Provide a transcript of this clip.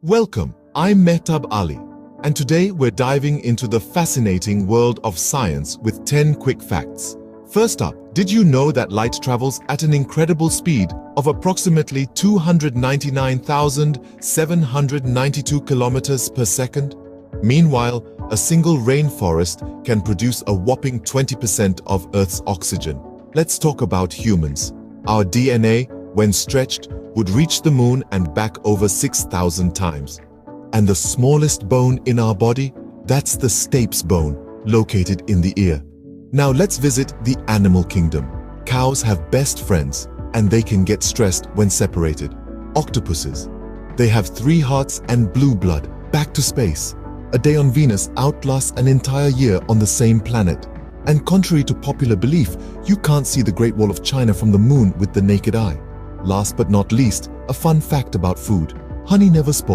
Welcome, I'm Mehtab Ali, and today we're diving into the fascinating world of science with 10 quick facts. First up, did you know that light travels at an incredible speed of approximately 299,792 kilometers per second? Meanwhile, a single rainforest can produce a whopping 20% of Earth's oxygen. Let's talk about humans. Our DNA, when stretched, would reach the moon and back over 6,000 times. And the smallest bone in our body? That's the stapes bone, located in the ear. Now let's visit the animal kingdom. Cows have best friends, and they can get stressed when separated. Octopuses. They have 3 hearts and blue blood. Back to space. A day on Venus outlasts an entire year on the same planet. And contrary to popular belief, you can't see the Great Wall of China from the moon with the naked eye. Last but not least, a fun fact about food. Honey never spoils.